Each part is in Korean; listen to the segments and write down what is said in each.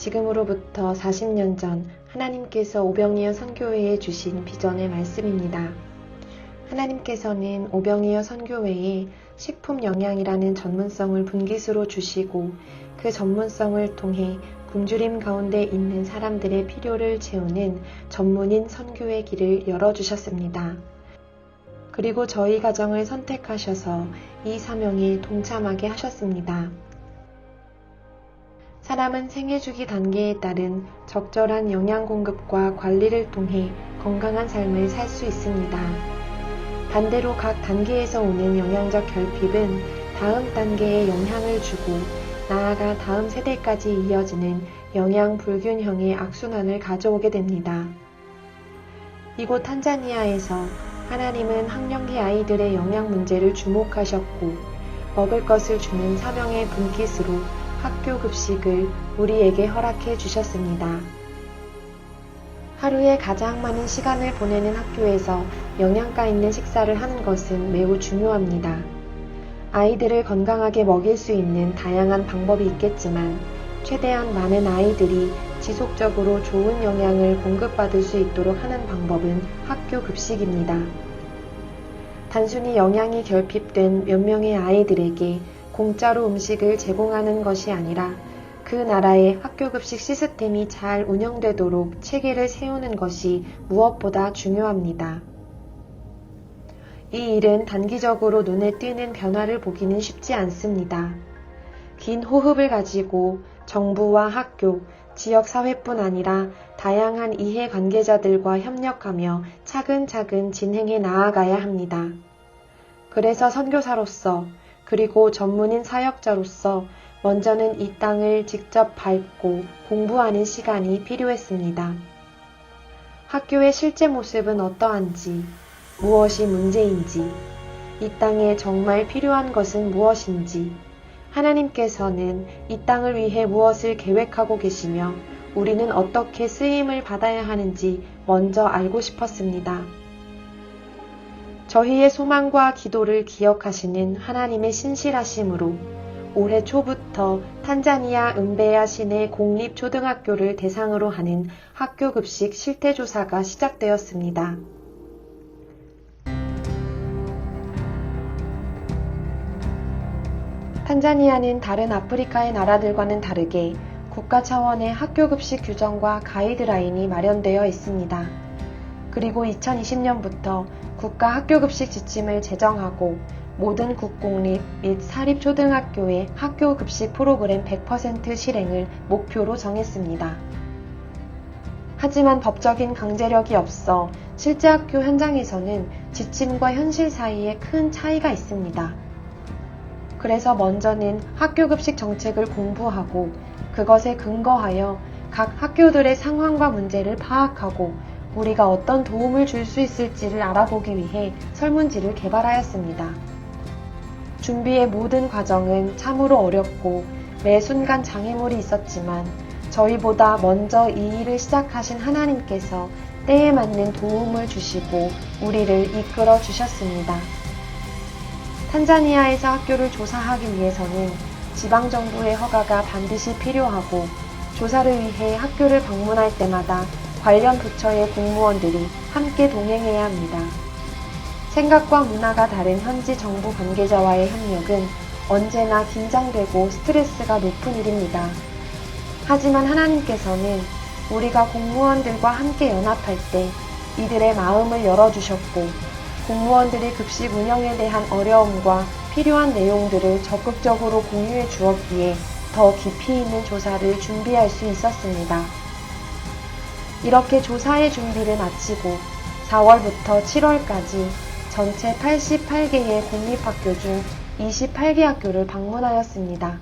지금으로부터 40년 전 하나님께서 오병이어 선교회에 주신 비전의 말씀입니다. 하나님께서는 오병이어 선교회에 식품 영양이라는 전문성을 분깃으로 주시고 그 전문성을 통해 굶주림 가운데 있는 사람들의 필요를 채우는 전문인 선교의 길을 열어주셨습니다. 그리고 저희 가정을 선택하셔서 이 사명에 동참하게 하셨습니다. 사람은 생애주기 단계에 따른 적절한 영양 공급과 관리를 통해 건강한 삶을 살 수 있습니다. 반대로 각 단계에서 오는 영양적 결핍은 다음 단계에 영향을 주고 나아가 다음 세대까지 이어지는 영양 불균형의 악순환을 가져오게 됩니다. 이곳 탄자니아에서 하나님은 학령기 아이들의 영양 문제를 주목하셨고 먹을 것을 주는 사명의 분깃으로 학교 급식을 우리에게 허락해 주셨습니다. 하루에 가장 많은 시간을 보내는 학교에서 영양가 있는 식사를 하는 것은 매우 중요합니다. 아이들을 건강하게 먹일 수 있는 다양한 방법이 있겠지만 최대한 많은 아이들이 지속적으로 좋은 영양을 공급받을 수 있도록 하는 방법은 학교 급식입니다. 단순히 영양이 결핍된 몇 명의 아이들에게 공짜로 음식을 제공하는 것이 아니라 그 나라의 학교 급식 시스템이 잘 운영되도록 체계를 세우는 것이 무엇보다 중요합니다. 이 일은 단기적으로 눈에 띄는 변화를 보기는 쉽지 않습니다. 긴 호흡을 가지고 정부와 학교, 지역사회뿐 아니라 다양한 이해관계자들과 협력하며 차근차근 진행해 나아가야 합니다. 그래서 선교사로서 그리고 전문인 사역자로서 먼저는 이 땅을 직접 밟고 공부하는 시간이 필요했습니다. 학교의 실제 모습은 어떠한지, 무엇이 문제인지, 이 땅에 정말 필요한 것은 무엇인지, 하나님께서는 이 땅을 위해 무엇을 계획하고 계시며 우리는 어떻게 쓰임을 받아야 하는지 먼저 알고 싶었습니다. 저희의 소망과 기도를 기억하시는 하나님의 신실하심으로 올해 초부터 탄자니아 은베야 시내 공립초등학교를 대상으로 하는 학교급식 실태조사가 시작되었습니다. 탄자니아는 다른 아프리카의 나라들과는 다르게 국가 차원의 학교급식 규정과 가이드라인이 마련되어 있습니다. 그리고 2020년부터 국가 학교급식 지침을 제정하고 모든 국공립 및 사립초등학교의 학교급식 프로그램 100% 실행을 목표로 정했습니다. 하지만 법적인 강제력이 없어 실제 학교 현장에서는 지침과 현실 사이에 큰 차이가 있습니다. 그래서 먼저는 학교급식 정책을 공부하고 그것에 근거하여 각 학교들의 상황과 문제를 파악하고 우리가 어떤 도움을 줄 수 있을지를 알아보기 위해 설문지를 개발하였습니다. 준비의 모든 과정은 참으로 어렵고 매 순간 장애물이 있었지만 저희보다 먼저 이 일을 시작하신 하나님께서 때에 맞는 도움을 주시고 우리를 이끌어 주셨습니다. 탄자니아에서 학교를 조사하기 위해서는 지방정부의 허가가 반드시 필요하고 조사를 위해 학교를 방문할 때마다 관련 부처의 공무원들이 함께 동행해야 합니다. 생각과 문화가 다른 현지 정부 관계자와의 협력은 언제나 긴장되고 스트레스가 높은 일입니다. 하지만 하나님께서는 우리가 공무원들과 함께 연합할 때 이들의 마음을 열어주셨고 공무원들이 급식 운영에 대한 어려움과 필요한 내용들을 적극적으로 공유해 주었기에 더 깊이 있는 조사를 준비할 수 있었습니다. 이렇게 조사의 준비를 마치고 4월부터 7월까지 전체 88개의 공립학교 중 28개 학교를 방문하였습니다.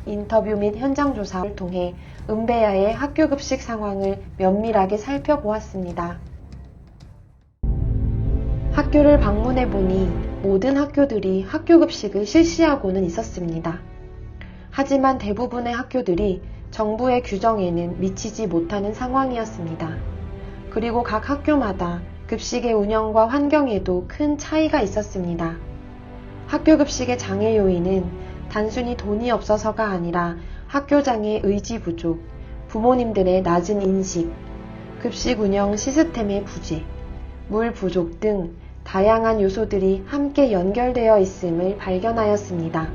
인터뷰 및 현장 조사를 통해 은베야의 학교급식 상황을 면밀하게 살펴보았습니다. 학교를 방문해보니 모든 학교들이 학교급식을 실시하고는 있었습니다. 하지만 대부분의 학교들이 정부의 규정에는 미치지 못하는 상황이었습니다. 그리고 각 학교마다 급식의 운영과 환경에도 큰 차이가 있었습니다. 학교급식의 장애 요인은 단순히 돈이 없어서가 아니라 학교장의 의지 부족, 부모님들의 낮은 인식, 급식 운영 시스템의 부재, 물 부족 등 다양한 요소들이 함께 연결되어 있음을 발견하였습니다.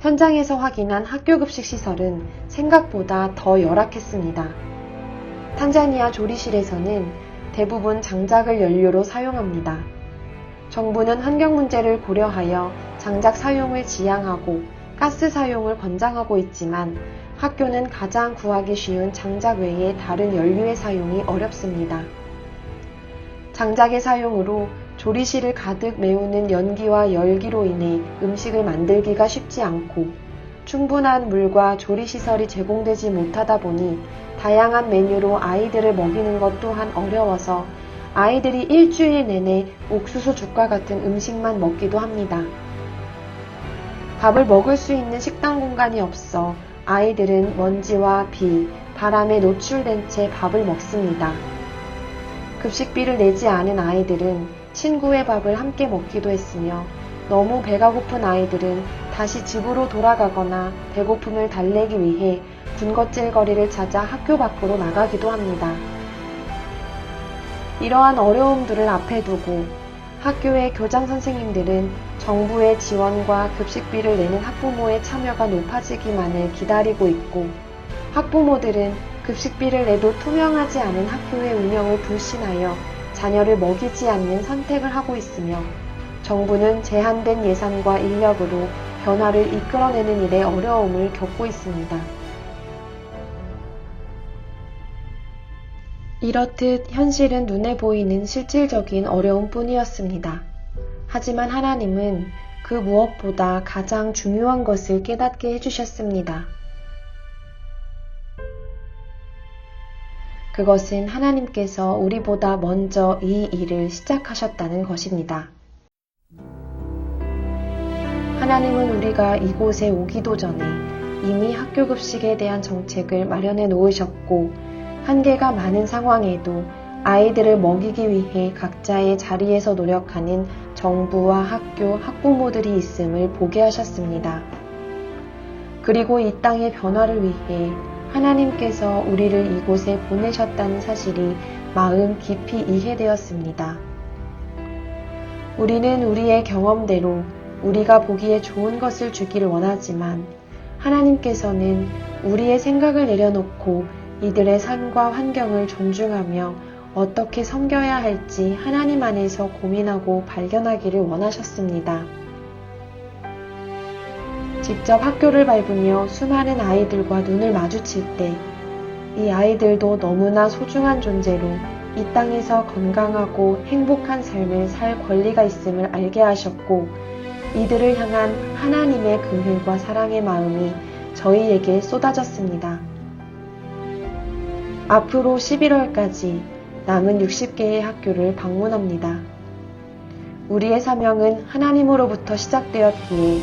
현장에서 확인한 학교 급식 시설은 생각보다 더 열악했습니다. 탄자니아 조리실에서는 대부분 장작을 연료로 사용합니다. 정부는 환경 문제를 고려하여 장작 사용을 지양하고 가스 사용을 권장하고 있지만 학교는 가장 구하기 쉬운 장작 외에 다른 연료의 사용이 어렵습니다. 장작의 사용으로 조리실을 가득 메우는 연기와 열기로 인해 음식을 만들기가 쉽지 않고 충분한 물과 조리시설이 제공되지 못하다 보니 다양한 메뉴로 아이들을 먹이는 것 또한 어려워서 아이들이 일주일 내내 옥수수 죽과 같은 음식만 먹기도 합니다. 밥을 먹을 수 있는 식당 공간이 없어 아이들은 먼지와 비, 바람에 노출된 채 밥을 먹습니다. 급식비를 내지 않은 아이들은 친구의 밥을 함께 먹기도 했으며 너무 배가 고픈 아이들은 다시 집으로 돌아가거나 배고픔을 달래기 위해 군것질거리를 찾아 학교 밖으로 나가기도 합니다. 이러한 어려움들을 앞에 두고 학교의 교장 선생님들은 정부의 지원과 급식비를 내는 학부모의 참여가 높아지기만을 기다리고 있고 학부모들은 급식비를 내도 투명하지 않은 학교의 운영을 불신하여 자녀를 먹이지 않는 선택을 하고 있으며 정부는 제한된 예산과 인력으로 변화를 이끌어내는 일에 어려움을 겪고 있습니다. 이렇듯 현실은 눈에 보이는 실질적인 어려움뿐이었습니다. 하지만 하나님은 그 무엇보다 가장 중요한 것을 깨닫게 해주셨습니다. 그것은 하나님께서 우리보다 먼저 이 일을 시작하셨다는 것입니다. 하나님은 우리가 이곳에 오기도 전에 이미 학교 급식에 대한 정책을 마련해 놓으셨고 한계가 많은 상황에도 아이들을 먹이기 위해 각자의 자리에서 노력하는 정부와 학교, 학부모들이 있음을 보게 하셨습니다. 그리고 이 땅의 변화를 위해 하나님께서 우리를 이곳에 보내셨다는 사실이 마음 깊이 이해되었습니다. 우리는 우리의 경험대로 우리가 보기에 좋은 것을 주기를 원하지만 하나님께서는 우리의 생각을 내려놓고 이들의 삶과 환경을 존중하며 어떻게 섬겨야 할지 하나님 안에서 고민하고 발견하기를 원하셨습니다. 직접 학교를 밟으며 수많은 아이들과 눈을 마주칠 때 이 아이들도 너무나 소중한 존재로 이 땅에서 건강하고 행복한 삶을 살 권리가 있음을 알게 하셨고 이들을 향한 하나님의 긍휼과 사랑의 마음이 저희에게 쏟아졌습니다. 앞으로 11월까지 남은 60개의 학교를 방문합니다. 우리의 사명은 하나님으로부터 시작되었기에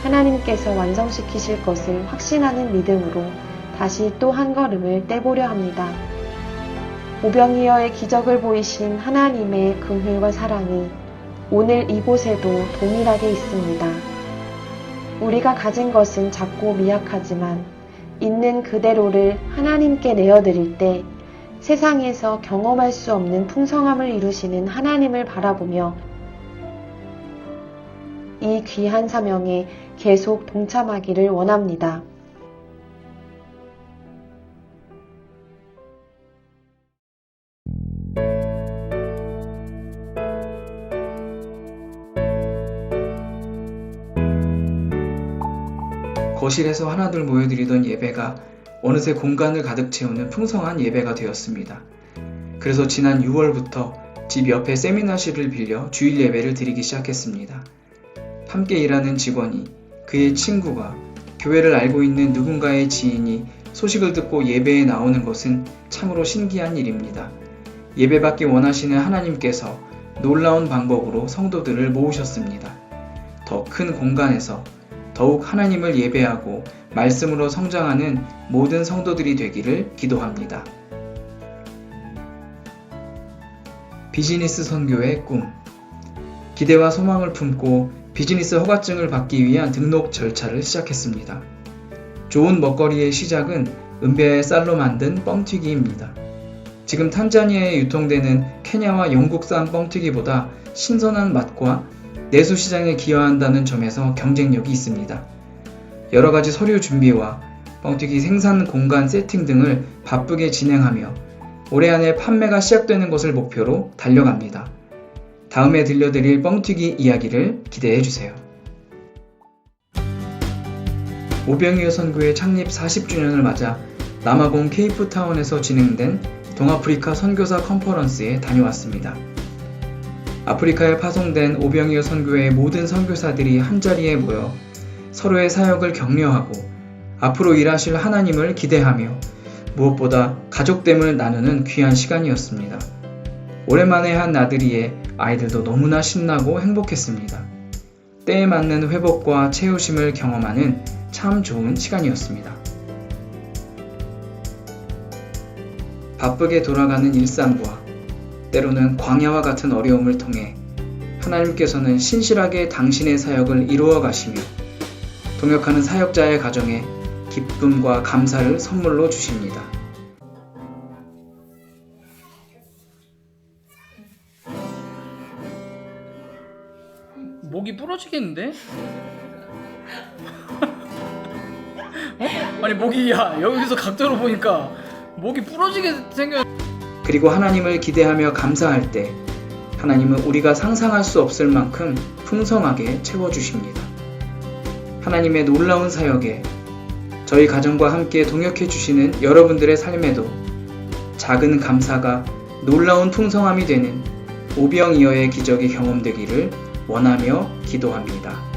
하나님께서 완성시키실 것을 확신하는 믿음으로 다시 또 한 걸음을 떼보려 합니다. 오병이어의 기적을 보이신 하나님의 긍휼과 사랑이 오늘 이곳에도 동일하게 있습니다. 우리가 가진 것은 작고 미약하지만 있는 그대로를 하나님께 내어드릴 때 세상에서 경험할 수 없는 풍성함을 이루시는 하나님을 바라보며 이 귀한 사명에 계속 동참하기를 원합니다. 거실에서 하나둘 모여드리던 예배가 어느새 공간을 가득 채우는 풍성한 예배가 되었습니다. 그래서 지난 6월부터 집 옆에 세미나실을 빌려 주일 예배를 드리기 시작했습니다. 함께 일하는 직원이, 그의 친구가, 교회를 알고 있는 누군가의 지인이 소식을 듣고 예배에 나오는 것은 참으로 신기한 일입니다. 예배받기 원하시는 하나님께서 놀라운 방법으로 성도들을 모으셨습니다. 더 큰 공간에서 더욱 하나님을 예배하고 말씀으로 성장하는 모든 성도들이 되기를 기도합니다. 비즈니스 선교의 꿈. 기대와 소망을 품고 비즈니스 허가증을 받기 위한 등록 절차를 시작했습니다. 좋은 먹거리의 시작은 은배 쌀로 만든 뻥튀기입니다. 지금 탄자니아에 유통되는 케냐와 영국산 뻥튀기보다 신선한 맛과 내수 시장에 기여한다는 점에서 경쟁력이 있습니다. 여러 가지 서류 준비와 뻥튀기 생산 공간 세팅 등을 바쁘게 진행하며 올해 안에 판매가 시작되는 것을 목표로 달려갑니다. 다음에 들려드릴 뻥튀기 이야기를 기대해주세요. 오병이어 선교회 창립 40주년을 맞아 남아공 케이프타운에서 진행된 동아프리카 선교사 컨퍼런스에 다녀왔습니다. 아프리카에 파송된 오병이어 선교회의 모든 선교사들이 한자리에 모여 서로의 사역을 격려하고 앞으로 일하실 하나님을 기대하며 무엇보다 가족됨을 나누는 귀한 시간이었습니다. 오랜만에 한 나들이에 아이들도 너무나 신나고 행복했습니다. 때에 맞는 회복과 채우심을 경험하는 참 좋은 시간이었습니다. 바쁘게 돌아가는 일상과 때로는 광야와 같은 어려움을 통해 하나님께서는 신실하게 당신의 사역을 이루어 가시며 동역하는 사역자의 가정에 기쁨과 감사를 선물로 주십니다. 목이 부러지겠는데? 아니 목이 여기서 각도로 보니까 목이 부러지게 생겨. 그리고 하나님을 기대하며 감사할 때 하나님은 우리가 상상할 수 없을 만큼 풍성하게 채워주십니다. 하나님의 놀라운 사역에 저희 가정과 함께 동역해 주시는 여러분들의 삶에도 작은 감사가 놀라운 풍성함이 되는 오병이어의 기적이 경험되기를 원하며 기도합니다.